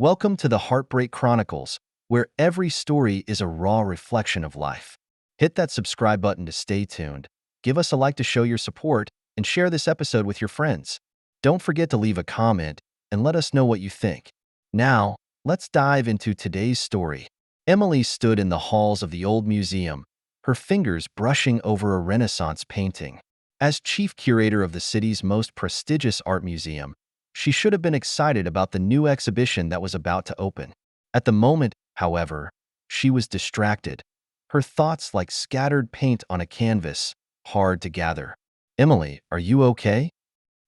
Welcome to the Heartbreak Chronicles, where every story is a raw reflection of life. Hit that subscribe button to stay tuned, give us a like to show your support, and share this episode with your friends. Don't forget to leave a comment and let us know what you think. Now, let's dive into today's story. Emily stood in the halls of the old museum, her fingers brushing over a Renaissance painting. As chief curator of the city's most prestigious art museum, she should have been excited about the new exhibition that was about to open. At the moment, however, she was distracted, her thoughts like scattered paint on a canvas, hard to gather. "Emily, are you okay?"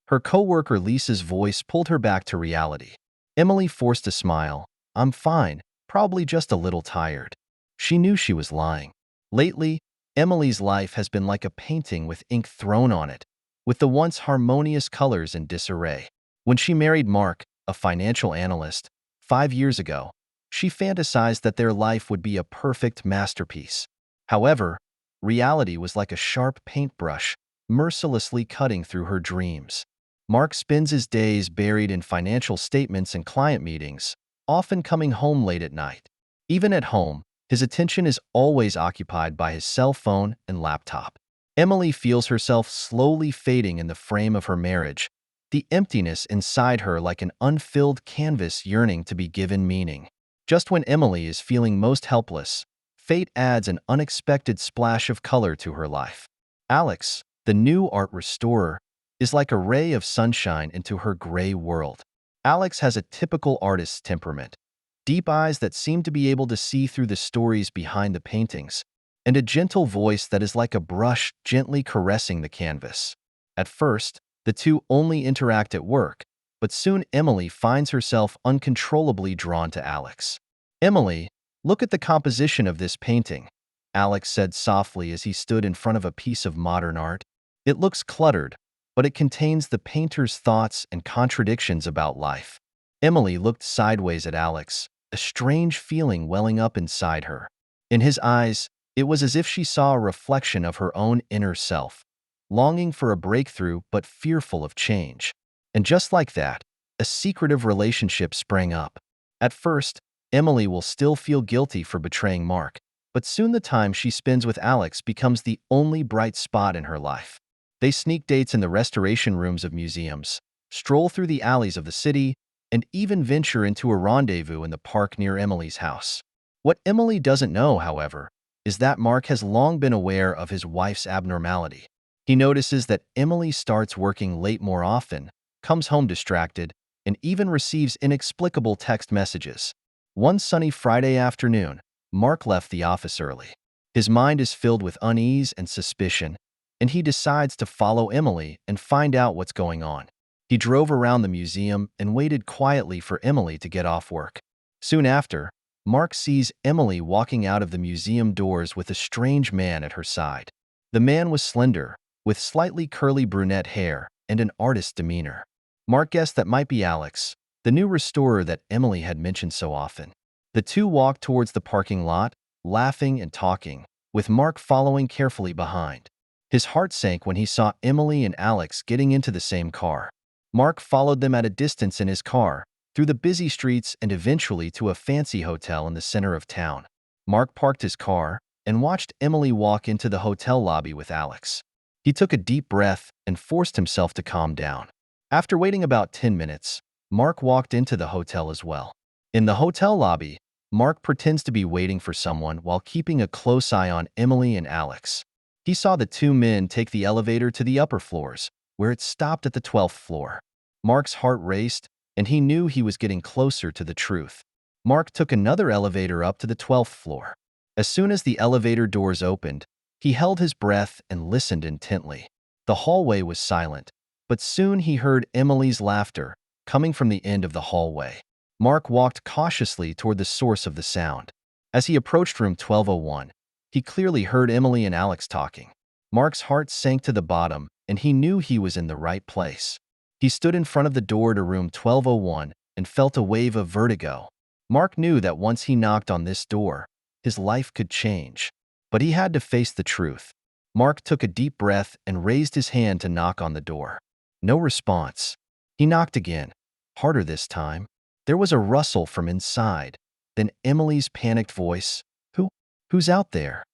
Her coworker Lisa's voice pulled her back to reality. Emily forced a smile. "I'm fine, probably just a little tired." She knew she was lying. Lately, Emily's life has been like a painting with ink thrown on it, with the once harmonious colors in disarray. When she married Mark, a financial analyst, 5 years ago, she fantasized that their life would be a perfect masterpiece. However, reality was like a sharp paintbrush, mercilessly cutting through her dreams. Mark spends his days buried in financial statements and client meetings, often coming home late at night. Even at home, his attention is always occupied by his cell phone and laptop. Emily feels herself slowly fading in the frame of her marriage, the emptiness inside her like an unfilled canvas yearning to be given meaning. Just when Emily is feeling most helpless, fate adds an unexpected splash of color to her life. Alex, the new art restorer, is like a ray of sunshine into her gray world. Alex has a typical artist's temperament, deep eyes that seem to be able to see through the stories behind the paintings, and a gentle voice that is like a brush gently caressing the canvas. At first, the two only interact at work, but soon Emily finds herself uncontrollably drawn to Alex. "Emily, look at the composition of this painting," Alex said softly as he stood in front of a piece of modern art. "It looks cluttered, but it contains the painter's thoughts and contradictions about life." Emily looked sideways at Alex, a strange feeling welling up inside her. In his eyes, it was as if she saw a reflection of her own inner self, longing for a breakthrough but fearful of change. And just like that, a secretive relationship sprang up. At first, Emily will still feel guilty for betraying Mark, but soon the time she spends with Alex becomes the only bright spot in her life. They sneak dates in the restoration rooms of museums, stroll through the alleys of the city, and even venture into a rendezvous in the park near Emily's house. What Emily doesn't know, however, is that Mark has long been aware of his wife's abnormality. He notices that Emily starts working late more often, comes home distracted, and even receives inexplicable text messages. One sunny Friday afternoon, Mark left the office early. His mind is filled with unease and suspicion, and he decides to follow Emily and find out what's going on. He drove around the museum and waited quietly for Emily to get off work. Soon after, Mark sees Emily walking out of the museum doors with a strange man at her side. The man was slender, with slightly curly brunette hair and an artist's demeanor. Mark guessed that might be Alex, the new restorer that Emily had mentioned so often. The two walked towards the parking lot, laughing and talking, with Mark following carefully behind. His heart sank when he saw Emily and Alex getting into the same car. Mark followed them at a distance in his car, through the busy streets and eventually to a fancy hotel in the center of town. Mark parked his car and watched Emily walk into the hotel lobby with Alex. He took a deep breath and forced himself to calm down. After waiting about 10 minutes, Mark walked into the hotel as well. In the hotel lobby, Mark pretends to be waiting for someone while keeping a close eye on Emily and Alex. He saw the two men take the elevator to the upper floors, where it stopped at the 12th floor. Mark's heart raced, and he knew he was getting closer to the truth. Mark took another elevator up to the 12th floor. As soon as the elevator doors opened, he held his breath and listened intently. The hallway was silent, but soon he heard Emily's laughter coming from the end of the hallway. Mark walked cautiously toward the source of the sound. As he approached room 1201, he clearly heard Emily and Alex talking. Mark's heart sank to the bottom, and he knew he was in the right place. He stood in front of the door to room 1201 and felt a wave of vertigo. Mark knew that once he knocked on this door, his life could change. But he had to face the truth. Mark took a deep breath and raised his hand to knock on the door. No response. He knocked again, harder this time. There was a rustle from inside, then Emily's panicked voice. Who? Who's out there?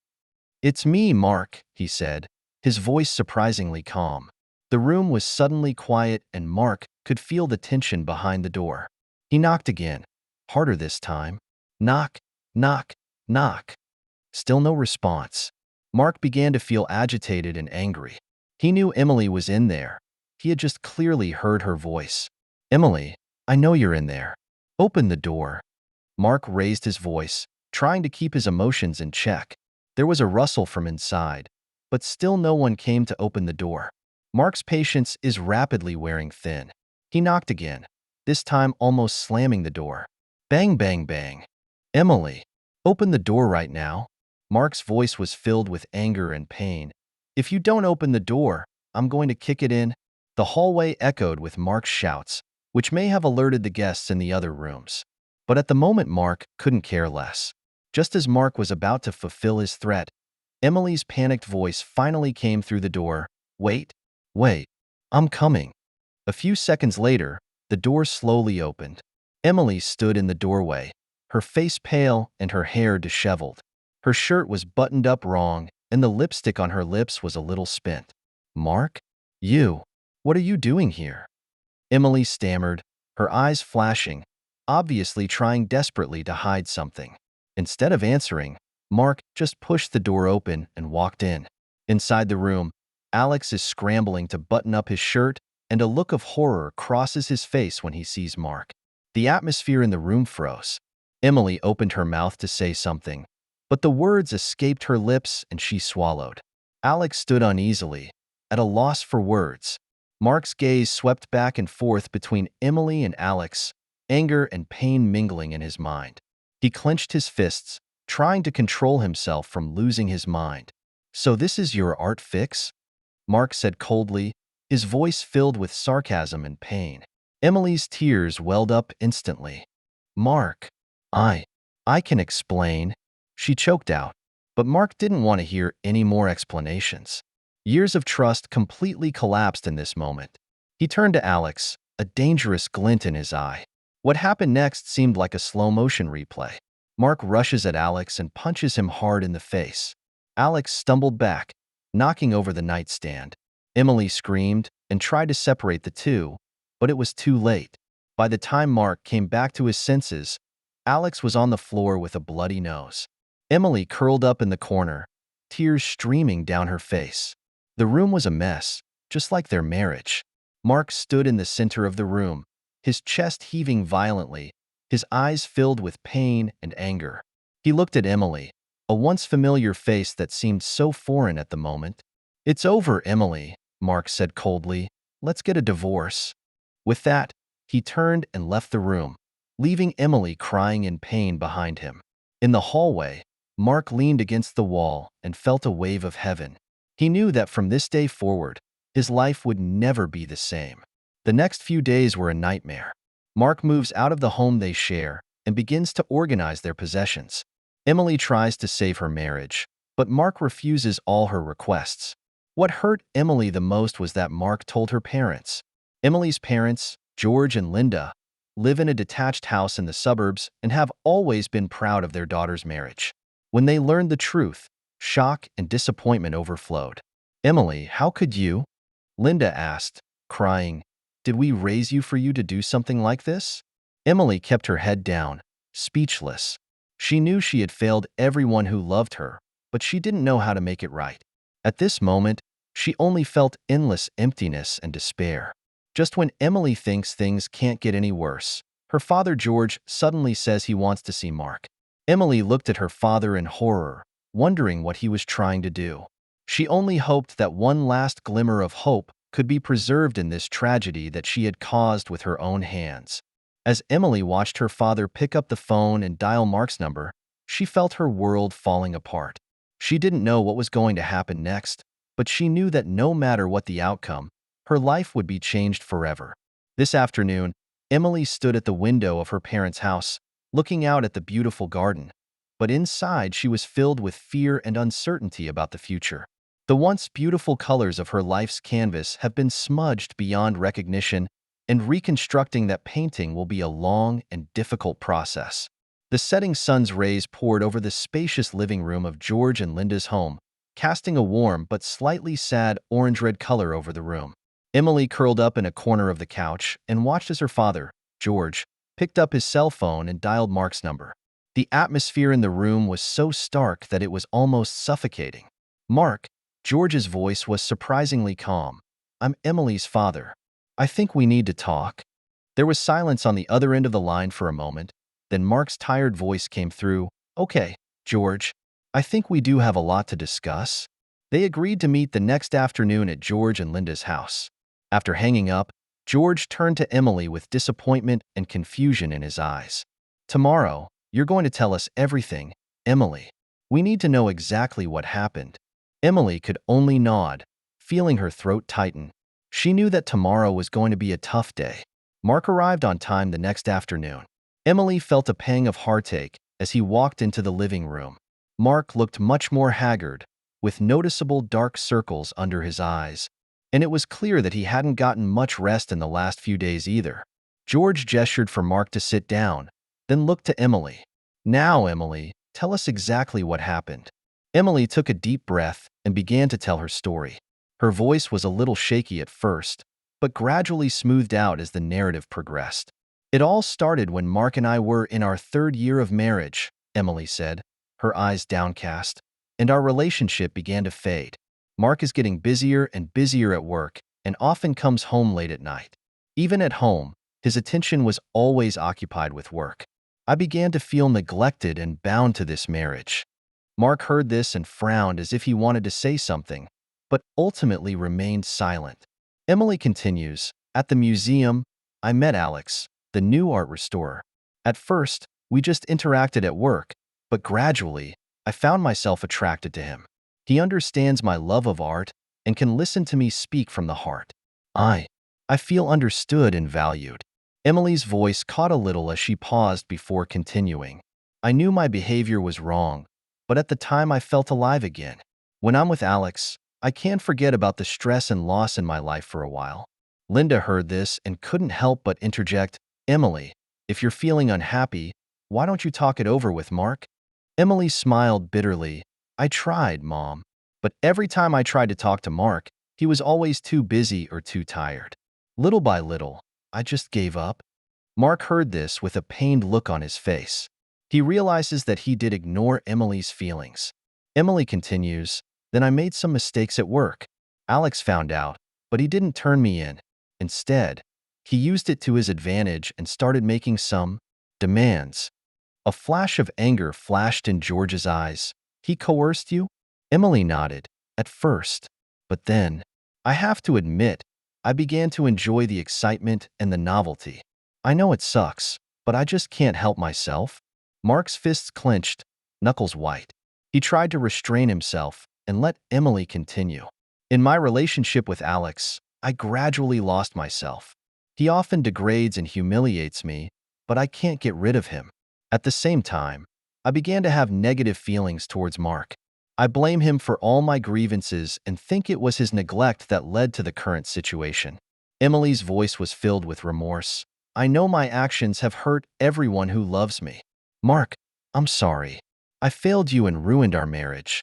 It's me, Mark, he said, his voice surprisingly calm. The room was suddenly quiet and Mark could feel the tension behind the door. He knocked again, harder this time. Knock, knock, knock. Still no response. Mark began to feel agitated and angry. He knew Emily was in there. He had just clearly heard her voice. Emily, I know you're in there. Open the door. Mark raised his voice, trying to keep his emotions in check. There was a rustle from inside, but still no one came to open the door. Mark's patience is rapidly wearing thin. He knocked again, this time almost slamming the door. Bang, bang, bang. Emily, open the door right now. Mark's voice was filled with anger and pain. If you don't open the door, I'm going to kick it in. The hallway echoed with Mark's shouts, which may have alerted the guests in the other rooms. But at the moment, Mark couldn't care less. Just as Mark was about to fulfill his threat, Emily's panicked voice finally came through the door. Wait, wait, I'm coming. A few seconds later, the door slowly opened. Emily stood in the doorway, her face pale and her hair disheveled. Her shirt was buttoned up wrong, and the lipstick on her lips was a little spent. Mark? What are you doing here? Emily stammered, her eyes flashing, obviously trying desperately to hide something. Instead of answering, Mark just pushed the door open and walked in. Inside the room, Alex is scrambling to button up his shirt, and a look of horror crosses his face when he sees Mark. The atmosphere in the room froze. Emily opened her mouth to say something, but the words escaped her lips and she swallowed. Alex stood uneasily, at a loss for words. Mark's gaze swept back and forth between Emily and Alex, anger and pain mingling in his mind. He clenched his fists, trying to control himself from losing his mind. So this is your art fix? Mark said coldly, his voice filled with sarcasm and pain. Emily's tears welled up instantly. Mark, I can explain, she choked out, but Mark didn't want to hear any more explanations. Years of trust completely collapsed in this moment. He turned to Alex, a dangerous glint in his eye. What happened next seemed like a slow-motion replay. Mark rushes at Alex and punches him hard in the face. Alex stumbled back, knocking over the nightstand. Emily screamed and tried to separate the two, but it was too late. By the time Mark came back to his senses, Alex was on the floor with a bloody nose. Emily curled up in the corner, tears streaming down her face. The room was a mess, just like their marriage. Mark stood in the center of the room, his chest heaving violently, his eyes filled with pain and anger. He looked at Emily, a once familiar face that seemed so foreign at the moment. It's over, Emily, Mark said coldly. Let's get a divorce. With that, he turned and left the room, leaving Emily crying in pain behind him. In the hallway, Mark leaned against the wall and felt a wave of heaven. He knew that from this day forward, his life would never be the same. The next few days were a nightmare. Mark moves out of the home they share and begins to organize their possessions. Emily tries to save her marriage, but Mark refuses all her requests. What hurt Emily the most was that Mark told her parents. Emily's parents, George and Linda, live in a detached house in the suburbs and have always been proud of their daughter's marriage. When they learned the truth, shock and disappointment overflowed. Emily, how could you? Linda asked, crying. Did we raise you for you to do something like this? Emily kept her head down, speechless. She knew she had failed everyone who loved her, but she didn't know how to make it right. At this moment, she only felt endless emptiness and despair. Just when Emily thinks things can't get any worse, her father George suddenly says he wants to see Mark. Emily looked at her father in horror, wondering what he was trying to do. She only hoped that one last glimmer of hope could be preserved in this tragedy that she had caused with her own hands. As Emily watched her father pick up the phone and dial Mark's number, she felt her world falling apart. She didn't know what was going to happen next, but she knew that no matter what the outcome, her life would be changed forever. This afternoon, Emily stood at the window of her parents' house, looking out at the beautiful garden. But inside, she was filled with fear and uncertainty about the future. The once beautiful colors of her life's canvas have been smudged beyond recognition, and reconstructing that painting will be a long and difficult process. The setting sun's rays poured over the spacious living room of George and Linda's home, casting a warm but slightly sad orange-red color over the room. Emily curled up in a corner of the couch and watched as her father, George, picked up his cell phone and dialed Mark's number. The atmosphere in the room was so stark that it was almost suffocating. "Mark," George's voice was surprisingly calm. "I'm Emily's father. I think we need to talk." There was silence on the other end of the line for a moment. Then Mark's tired voice came through. "Okay, George. I think we do have a lot to discuss." They agreed to meet the next afternoon at George and Linda's house. After hanging up, George turned to Emily with disappointment and confusion in his eyes. "Tomorrow, you're going to tell us everything, Emily. We need to know exactly what happened." Emily could only nod, feeling her throat tighten. She knew that tomorrow was going to be a tough day. Mark arrived on time the next afternoon. Emily felt a pang of heartache as he walked into the living room. Mark looked much more haggard, with noticeable dark circles under his eyes, and it was clear that he hadn't gotten much rest in the last few days either. George gestured for Mark to sit down, then looked to Emily. "Now, Emily, tell us exactly what happened." Emily took a deep breath and began to tell her story. Her voice was a little shaky at first, but gradually smoothed out as the narrative progressed. "It all started when Mark and I were in our 3rd year of marriage," Emily said, her eyes downcast, "and our relationship began to fade. Mark is getting busier and busier at work and often comes home late at night. Even at home, his attention was always occupied with work. I began to feel neglected and bound to this marriage." Mark heard this and frowned as if he wanted to say something, but ultimately remained silent. Emily continues, "At the museum, I met Alex, the new art restorer. At first, we just interacted at work, but gradually, I found myself attracted to him. He understands my love of art and can listen to me speak from the heart. I feel understood and valued." Emily's voice caught a little as she paused before continuing. "I knew my behavior was wrong, but at the time I felt alive again. When I'm with Alex, I can't forget about the stress and loss in my life for a while." Linda heard this and couldn't help but interject, "Emily, if you're feeling unhappy, why don't you talk it over with Mark?" Emily smiled bitterly. "I tried, Mom. But every time I tried to talk to Mark, he was always too busy or too tired. Little by little, I just gave up." Mark heard this with a pained look on his face. He realizes that he did ignore Emily's feelings. Emily continues, "Then I made some mistakes at work. Alex found out, but he didn't turn me in. Instead, he used it to his advantage and started making some demands." A flash of anger flashed in George's eyes. "He coerced you?" Emily nodded, "At first. But then, I have to admit, I began to enjoy the excitement and the novelty. I know it sucks, but I just can't help myself." Mark's fists clenched, knuckles white. He tried to restrain himself and let Emily continue. "In my relationship with Alex, I gradually lost myself. He often degrades and humiliates me, but I can't get rid of him. At the same time, I began to have negative feelings towards Mark. I blame him for all my grievances and think it was his neglect that led to the current situation." Emily's voice was filled with remorse. "I know my actions have hurt everyone who loves me. Mark, I'm sorry. I failed you and ruined our marriage."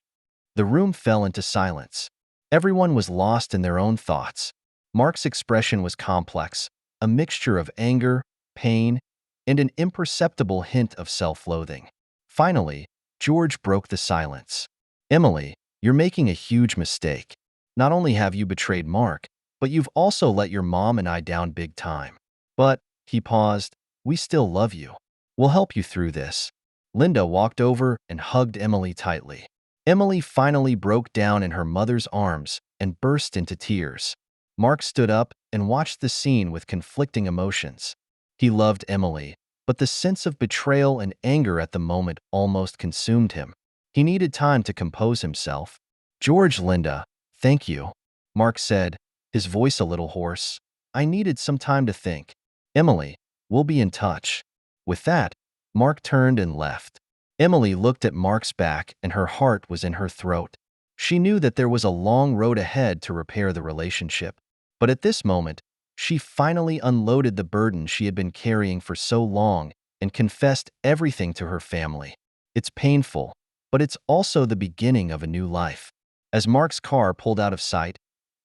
The room fell into silence. Everyone was lost in their own thoughts. Mark's expression was complex, a mixture of anger, pain, and an imperceptible hint of self-loathing. Finally, George broke the silence. "Emily, you're making a huge mistake. Not only have you betrayed Mark, but you've also let your mom and I down big time. But," he paused, "we still love you. We'll help you through this." Linda walked over and hugged Emily tightly. Emily finally broke down in her mother's arms and burst into tears. Mark stood up and watched the scene with conflicting emotions. He loved Emily, but the sense of betrayal and anger at the moment almost consumed him. He needed time to compose himself. "George, Linda, thank you," Mark said, his voice a little hoarse. "I needed some time to think. Emily, we'll be in touch." With that, Mark turned and left. Emily looked at Mark's back and her heart was in her throat. She knew that there was a long road ahead to repair the relationship. But at this moment, She finally unloaded the burden she had been carrying for so long and confessed everything to her family. It's painful, but it's also the beginning of a new life. As Mark's car pulled out of sight,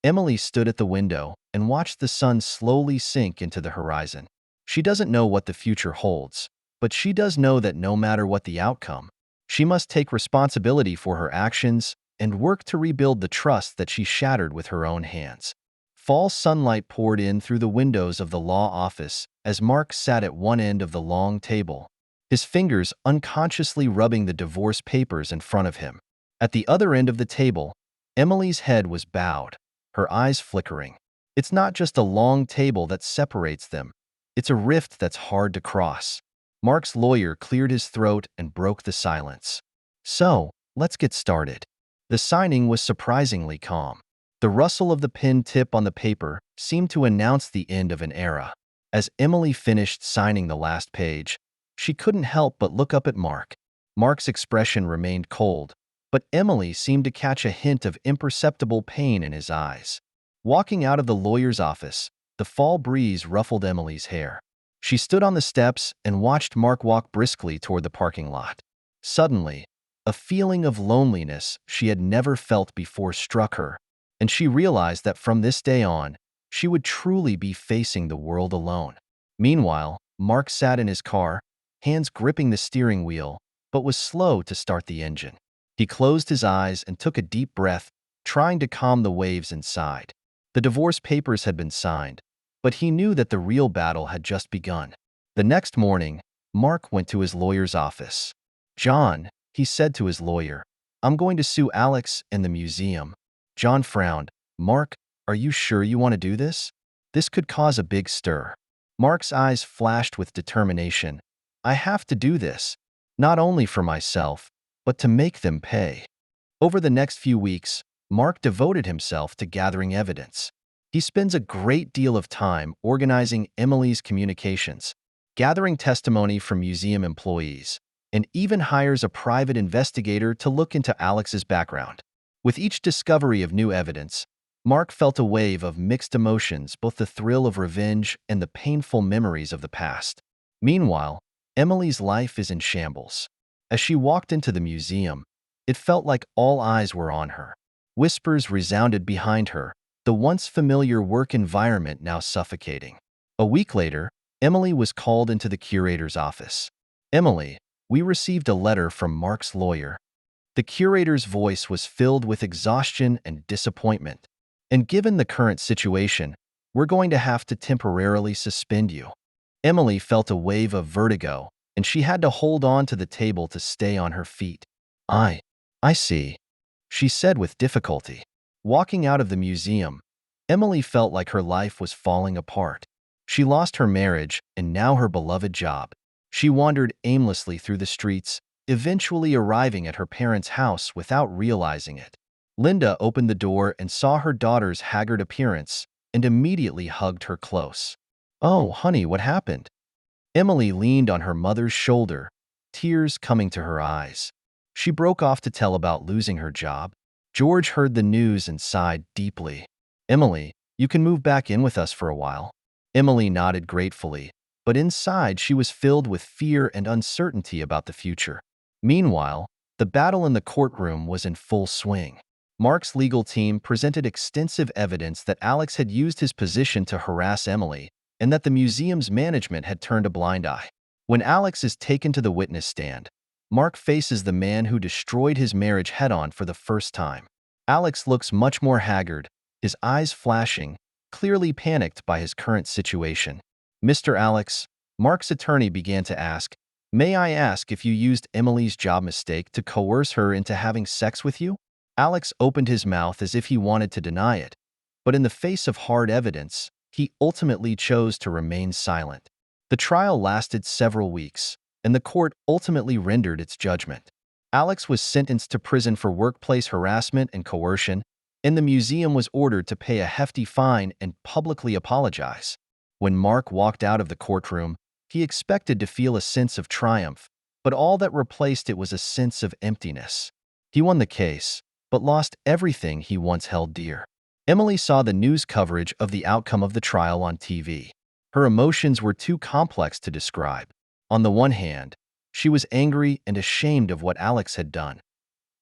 Emily stood at the window and watched the sun slowly sink into the horizon. She doesn't know what the future holds, but she does know that no matter what the outcome, she must take responsibility for her actions and work to rebuild the trust that she shattered with her own hands. Fall sunlight poured in through the windows of the law office as Mark sat at one end of the long table, his fingers unconsciously rubbing the divorce papers in front of him. At the other end of the table, Emily's head was bowed, her eyes flickering. It's not just a long table that separates them. It's a rift that's hard to cross. Mark's lawyer cleared his throat and broke the silence. So, let's get started. The signing was surprisingly calm. The rustle of the pen tip on the paper seemed to announce the end of an era. As Emily finished signing the last page, she couldn't help but look up at Mark. Mark's expression remained cold, but Emily seemed to catch a hint of imperceptible pain in his eyes. Walking out of the lawyer's office, the fall breeze ruffled Emily's hair. She stood on the steps and watched Mark walk briskly toward the parking lot. Suddenly, a feeling of loneliness she had never felt before struck her, and she realized that from this day on, she would truly be facing the world alone. Meanwhile, Mark sat in his car, hands gripping the steering wheel, but was slow to start the engine. He closed his eyes and took a deep breath, trying to calm the waves inside. The divorce papers had been signed, but he knew that the real battle had just begun. The next morning, Mark went to his lawyer's office. "John," he said to his lawyer, "I'm going to sue Alex and the museum." John frowned. "Mark, are you sure you want to do this? This could cause a big stir." Mark's eyes flashed with determination. "I have to do this, not only for myself, but to make them pay." Over the next few weeks, Mark devoted himself to gathering evidence. He spends a great deal of time organizing Emily's communications, gathering testimony from museum employees, and even hires a private investigator to look into Alex's background. With each discovery of new evidence, Mark felt a wave of mixed emotions, both the thrill of revenge and the painful memories of the past. Meanwhile, Emily's life is in shambles. As she walked into the museum, it felt like all eyes were on her. Whispers resounded behind her, the once familiar work environment now suffocating. A week later, Emily was called into the curator's office. "Emily, we received a letter from Mark's lawyer." The curator's voice was filled with exhaustion and disappointment. "And given the current situation, we're going to have to temporarily suspend you." Emily felt a wave of vertigo, and she had to hold on to the table to stay on her feet. I see," she said with difficulty. Walking out of the museum, Emily felt like her life was falling apart. She lost her marriage and now her beloved job. She wandered aimlessly through the streets, eventually arriving at her parents' house without realizing it. Linda opened the door and saw her daughter's haggard appearance and immediately hugged her close. "Oh, honey, what happened?" Emily leaned on her mother's shoulder, tears coming to her eyes. She broke off to tell about losing her job. George heard the news and sighed deeply. "Emily, you can move back in with us for a while." Emily nodded gratefully, but inside she was filled with fear and uncertainty about the future. Meanwhile, the battle in the courtroom was in full swing. Mark's legal team presented extensive evidence that Alex had used his position to harass Emily and that the museum's management had turned a blind eye. When Alex is taken to the witness stand, Mark faces the man who destroyed his marriage head-on for the first time. Alex looks much more haggard, his eyes flashing, clearly panicked by his current situation. "Mr. Alex," Mark's attorney began to ask, "may I ask if you used Emily's job mistake to coerce her into having sex with you?" Alex opened his mouth as if he wanted to deny it, but in the face of hard evidence, he ultimately chose to remain silent. The trial lasted several weeks, and the court ultimately rendered its judgment. Alex was sentenced to prison for workplace harassment and coercion, and the museum was ordered to pay a hefty fine and publicly apologize. When Mark walked out of the courtroom, he expected to feel a sense of triumph, but all that replaced it was a sense of emptiness. He won the case, but lost everything he once held dear. Emily saw the news coverage of the outcome of the trial on TV. Her emotions were too complex to describe. On the one hand, she was angry and ashamed of what Alex had done.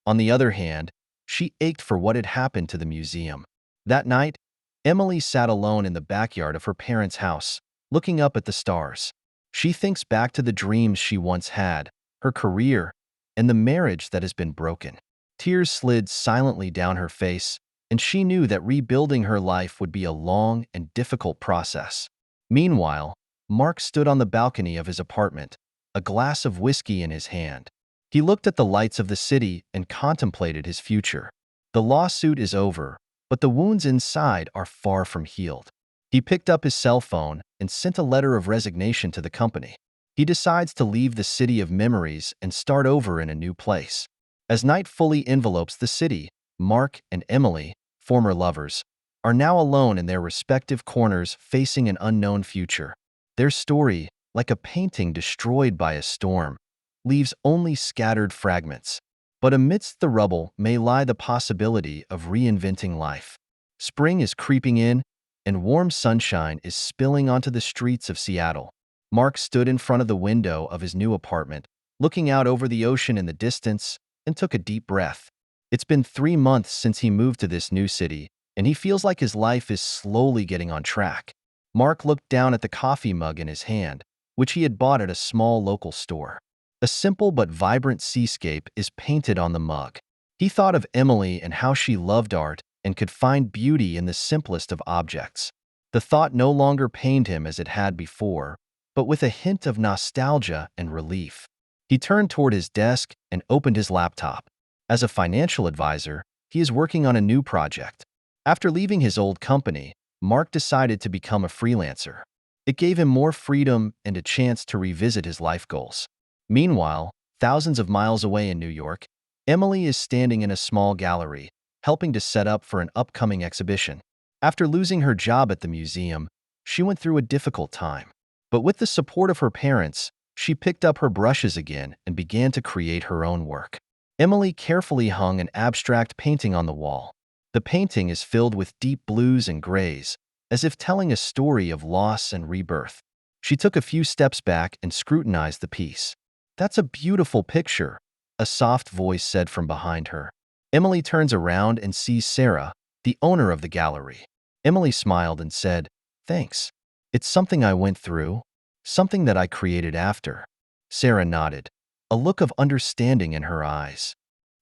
On the other hand, she ached for what had happened to the museum. That night, Emily sat alone in the backyard of her parents' house, looking up at the stars. She thinks back to the dreams she once had, her career, and the marriage that has been broken. Tears slid silently down her face, and she knew that rebuilding her life would be a long and difficult process. Meanwhile, Mark stood on the balcony of his apartment, a glass of whiskey in his hand. He looked at the lights of the city and contemplated his future. The lawsuit is over, but the wounds inside are far from healed. He picked up his cell phone and sent a letter of resignation to the company. He decides to leave the city of memories and start over in a new place. As night fully envelopes the city, Mark and Emily, former lovers, are now alone in their respective corners facing an unknown future. Their story, like a painting destroyed by a storm, leaves only scattered fragments. But amidst the rubble may lie the possibility of reinventing life. Spring is creeping in, and warm sunshine is spilling onto the streets of Seattle. Mark stood in front of the window of his new apartment, looking out over the ocean in the distance, and took a deep breath. It's been 3 months since he moved to this new city, and he feels like his life is slowly getting on track. Mark looked down at the coffee mug in his hand, which he had bought at a small local store. A simple but vibrant seascape is painted on the mug. He thought of Emily and how she loved art and could find beauty in the simplest of objects. The thought no longer pained him as it had before, but with a hint of nostalgia and relief. He turned toward his desk and opened his laptop. As a financial advisor, he is working on a new project. After leaving his old company, Mark decided to become a freelancer. It gave him more freedom and a chance to revisit his life goals. Meanwhile, thousands of miles away in New York, Emily is standing in a small gallery, helping to set up for an upcoming exhibition. After losing her job at the museum, she went through a difficult time. But with the support of her parents, she picked up her brushes again and began to create her own work. Emily carefully hung an abstract painting on the wall. The painting is filled with deep blues and grays, as if telling a story of loss and rebirth. She took a few steps back and scrutinized the piece. "That's a beautiful picture," a soft voice said from behind her. Emily turns around and sees Sarah, the owner of the gallery. Emily smiled and said, "Thanks. It's something I went through, something that I created after." Sarah nodded, a look of understanding in her eyes.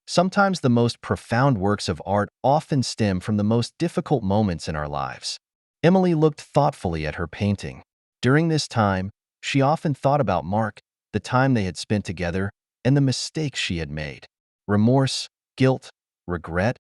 Sometimes the most profound works of art often stem from the most difficult moments in our lives. Emily looked thoughtfully at her painting. During this time, she often thought about Mark, the time they had spent together, and the mistakes she had made. Remorse, guilt, regret,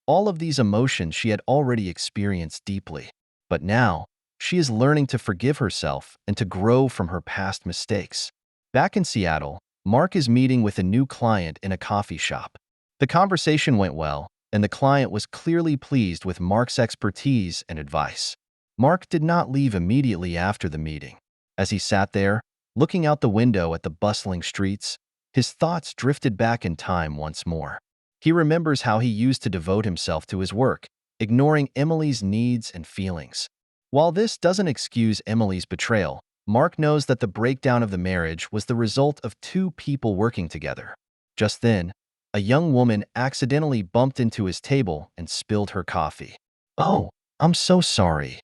all of these emotions she had already experienced deeply. But now, she is learning to forgive herself and to grow from her past mistakes. Back in Seattle, Mark is meeting with a new client in a coffee shop. The conversation went well, and the client was clearly pleased with Mark's expertise and advice. Mark did not leave immediately after the meeting. As he sat there, looking out the window at the bustling streets, his thoughts drifted back in time once more. He remembers how he used to devote himself to his work, ignoring Emily's needs and feelings. While this doesn't excuse Emily's betrayal, Mark knows that the breakdown of the marriage was the result of two people working together. Just then, a young woman accidentally bumped into his table and spilled her coffee. "Oh, I'm so sorry."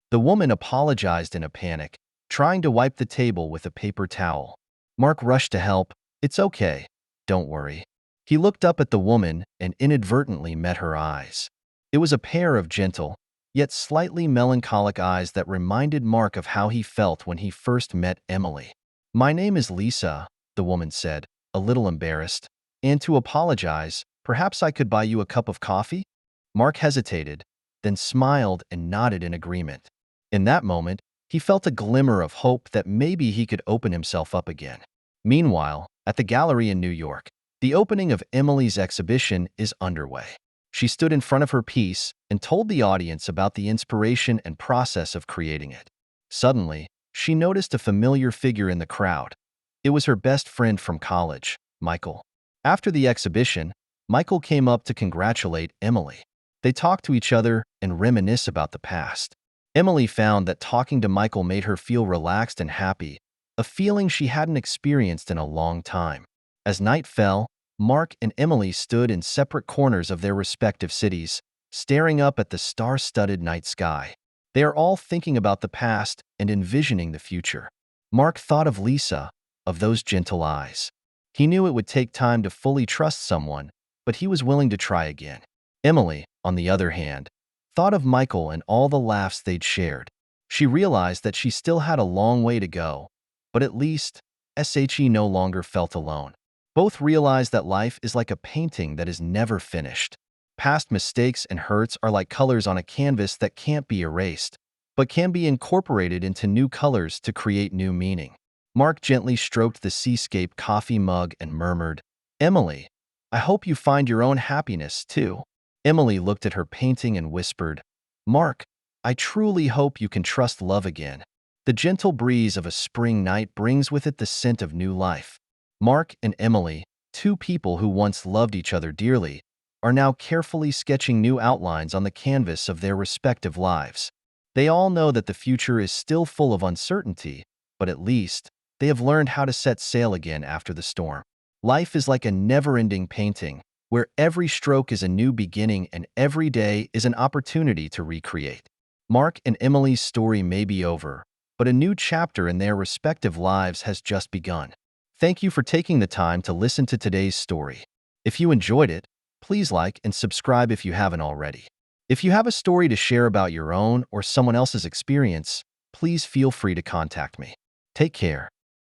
The woman apologized in a panic, trying to wipe the table with a paper towel. Mark rushed to help. "It's okay. Don't worry." He looked up at the woman and inadvertently met her eyes. It was a pair of gentle, yet slightly melancholic eyes that reminded Mark of how he felt when he first met Emily. "My name is Lisa," the woman said, a little embarrassed. "And to apologize, perhaps I could buy you a cup of coffee?" Mark hesitated, then smiled and nodded in agreement. In that moment, he felt a glimmer of hope that maybe he could open himself up again. Meanwhile, at the gallery in New York, the opening of Emily's exhibition is underway. She stood in front of her piece and told the audience about the inspiration and process of creating it. Suddenly, she noticed a familiar figure in the crowd. It was her best friend from college, Michael. After the exhibition, Michael came up to congratulate Emily. They talk to each other and reminisce about the past. Emily found that talking to Michael made her feel relaxed and happy, a feeling she hadn't experienced in a long time. As night fell, Mark and Emily stood in separate corners of their respective cities, staring up at the star-studded night sky. They are all thinking about the past and envisioning the future. Mark thought of Lisa, of those gentle eyes. He knew it would take time to fully trust someone, but he was willing to try again. Emily, on the other hand, thought of Michael and all the laughs they'd shared. She realized that she still had a long way to go, but at least, she no longer felt alone. Both realized that life is like a painting that is never finished. Past mistakes and hurts are like colors on a canvas that can't be erased, but can be incorporated into new colors to create new meaning. Mark gently stroked the seascape coffee mug and murmured, "Emily, I hope you find your own happiness, too." Emily looked at her painting and whispered, "Mark, I truly hope you can trust love again." The gentle breeze of a spring night brings with it the scent of new life. Mark and Emily, two people who once loved each other dearly, are now carefully sketching new outlines on the canvas of their respective lives. They all know that the future is still full of uncertainty, but at least, they have learned how to set sail again after the storm. Life is like a never-ending painting, where every stroke is a new beginning and every day is an opportunity to recreate. Mark and Emily's story may be over, but a new chapter in their respective lives has just begun. Thank you for taking the time to listen to today's story. If you enjoyed it, please like and subscribe if you haven't already. If you have a story to share about your own or someone else's experience, please feel free to contact me. Take care.